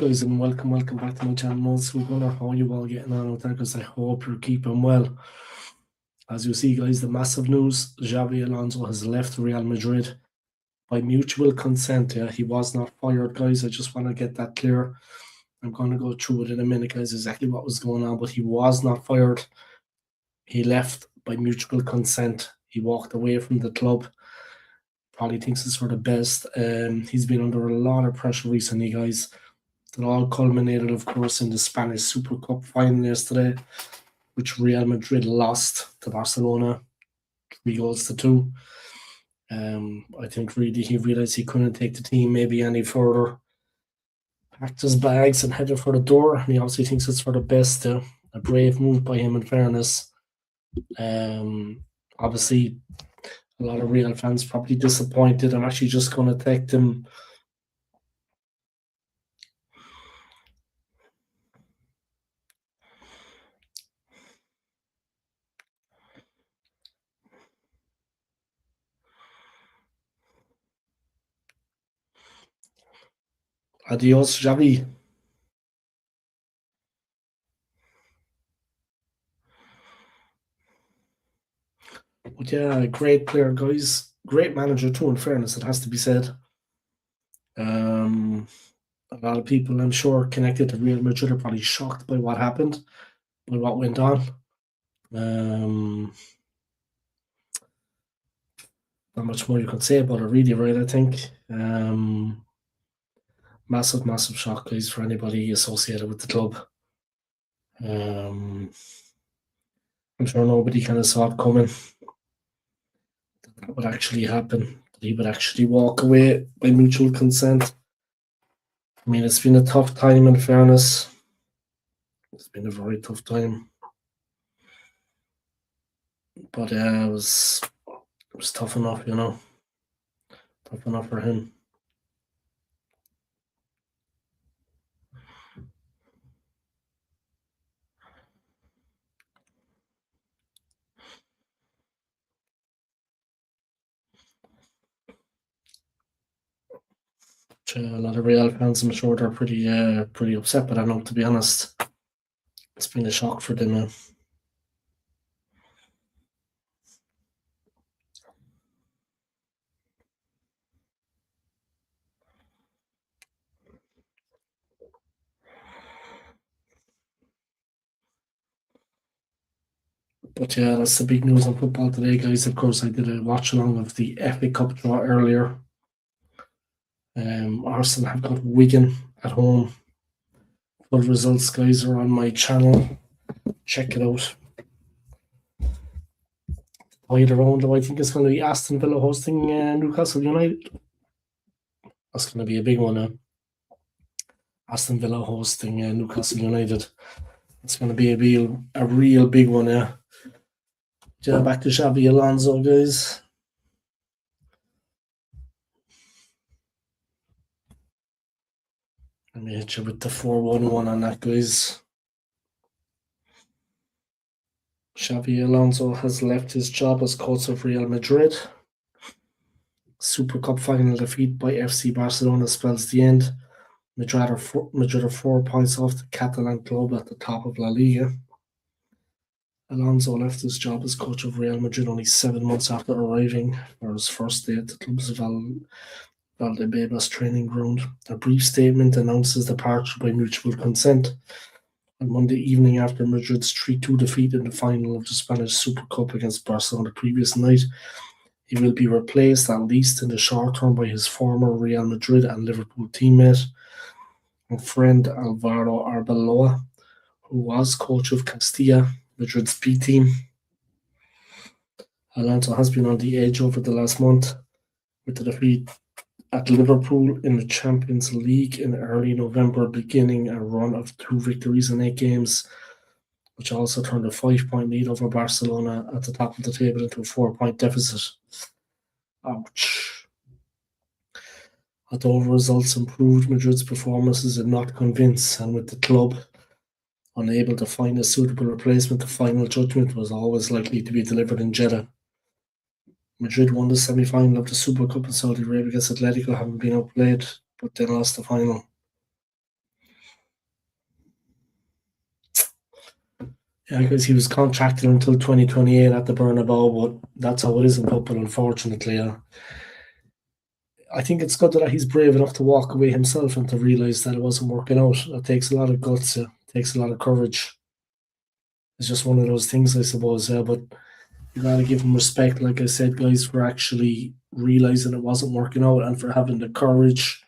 guys, and welcome back to my channel. So we're wonder how you all getting on out there, because I hope you're keeping well. As you see, guys, the massive news: Xabi Alonso has left Real Madrid by mutual consent. Yeah, he was not fired, guys. I just want to get that clear. I'm going to go through it in a minute, guys, exactly what was going on, but he was not fired. He left by mutual consent. He walked away from the club. Probably thinks it's for the best. He's been under a lot of pressure recently, guys. It all culminated, of course, in the Spanish Super Cup final yesterday, which Real Madrid lost to Barcelona 3-2. I think really he realised he couldn't take the team maybe any further. Packed his bags and headed for the door. And he obviously thinks it's for the best. A brave move by him, in fairness. Obviously, a lot of Real fans probably disappointed. I'm actually just going to take them. Adios, Xavi. But yeah, great player, guys. Great manager too, in fairness, it has to be said. A lot of people, I'm sure, connected to Real Madrid are probably shocked by what happened, by what went on. Not much more you can say about it, really, right? I think. Massive shock, guys, for anybody associated with the club. I'm sure nobody kind of saw it coming. That would actually happen. That he would actually walk away by mutual consent. I mean, it's been a tough time, in fairness. It's been a very tough time. But it was tough enough, you know. Tough enough for him. A lot of Real fans, I'm sure, they're pretty upset. But I know, to be honest, it's been a shock for them. But yeah, that's the big news on football today, guys. Of course, I did a watch along of the FA Cup draw earlier. Arsenal have got Wigan at home. Full results, guys, are on my channel. Check it out. Either round, I think it's going to be Aston Villa hosting Newcastle United. That's going to be a big one. Aston Villa hosting Newcastle United. It's going to be a real big one. Yeah, back to Xabi Alonso, guys. Let me hit you with the 4-1-1 on that, guys. Xabi Alonso has left his job as coach of Real Madrid. Super Cup final defeat by FC Barcelona spells the end. Madrid are 4 points off the Catalan club at the top of La Liga. Alonso left his job as coach of Real Madrid only 7 months after arriving for his first day at the club's Valdebebas training ground. A brief statement announces departure by mutual consent. On Monday evening, after Madrid's 3-2 defeat in the final of the Spanish Super Cup against Barcelona the previous night, he will be replaced, at least in the short term, by his former Real Madrid and Liverpool teammate and friend Alvaro Arbeloa, who was coach of Castilla, Madrid's B team. Alonso has been on the edge over the last month with the defeat at Liverpool in the Champions League in early November, beginning a run of 2 victories in 8 games, which also turned a 5-point lead over Barcelona at the top of the table into a 4-point deficit. Ouch. Although results improved, Madrid's performances did not convince, and with the club unable to find a suitable replacement, the final judgment was always likely to be delivered in Jeddah. Madrid won the semi-final of the Super Cup in Saudi Arabia against Atletico, having been outplayed, but they lost the final. Yeah, because he was contracted until 2028 at the Bernabeu, but that's how it is in football, unfortunately. I think it's good that he's brave enough to walk away himself and to realise that it wasn't working out. It takes a lot of guts, it takes a lot of courage. It's just one of those things, I suppose, yeah, but you gotta give him respect, like I said, guys, for actually realising it wasn't working out and for having the courage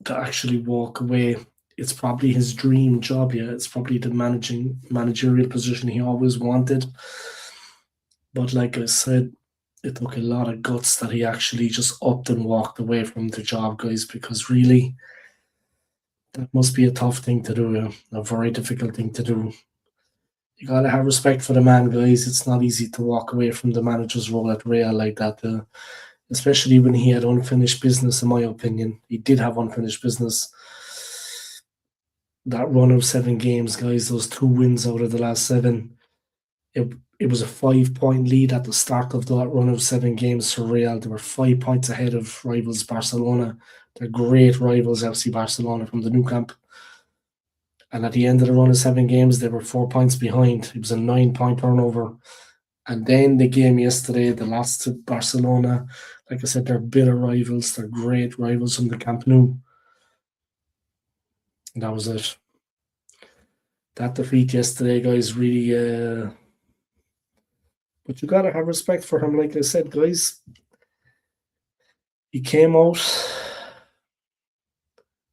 to actually walk away. It's probably his dream job, yeah. It's probably the managerial position he always wanted. But like I said, it took a lot of guts that he actually just upped and walked away from the job, guys, because really that must be a tough thing to do, a very difficult thing to do. You gotta have respect for the man, guys. It's not easy to walk away from the manager's role at Real like that, especially when he had unfinished business. In my opinion, he did have unfinished business. That run of 7 games, guys, those 2 wins out of the last 7. It was a 5 point lead at the start of that run of 7 games for Real. They were 5 points ahead of rivals Barcelona. They're great rivals, FC Barcelona from the Nou Camp. And at the end of the run of 7 games, they were 4 points behind. It was a 9 point turnover. And then the game yesterday, the loss to Barcelona. Like I said, they're bitter rivals. They're great rivals from the Camp Nou. And that was it. That defeat yesterday, guys, really. But you gotta have respect for him, like I said, guys. He came out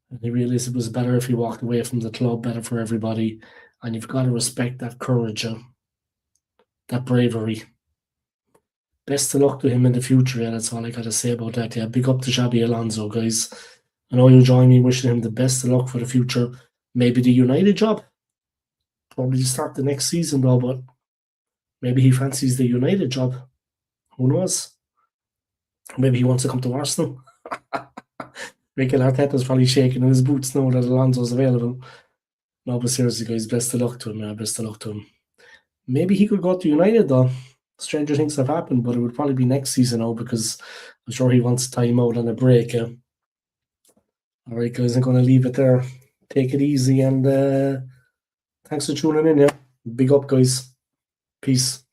and he realized it was better if he walked away from the club, better for everybody. And you've got to respect that courage, that bravery. Best of luck to him in the future, yeah, that's all I gotta say about that. Yeah, big up to Xabi Alonso, guys. I know you'll join me wishing him the best of luck for the future. Maybe the United job. Probably start the next season though, but maybe he fancies the United job. Who knows? Maybe he wants to come to Arsenal. Mikel Arteta's probably shaking in his boots now that Alonso's available. No, but seriously, guys, best of luck to him. Yeah, best of luck to him. Maybe he could go to United though. Stranger things have happened, but it would probably be next season now because I'm sure he wants time out on a break. Yeah. All right, guys, I'm going to leave it there. Take it easy and thanks for tuning in. Yeah, big up, guys. Peace.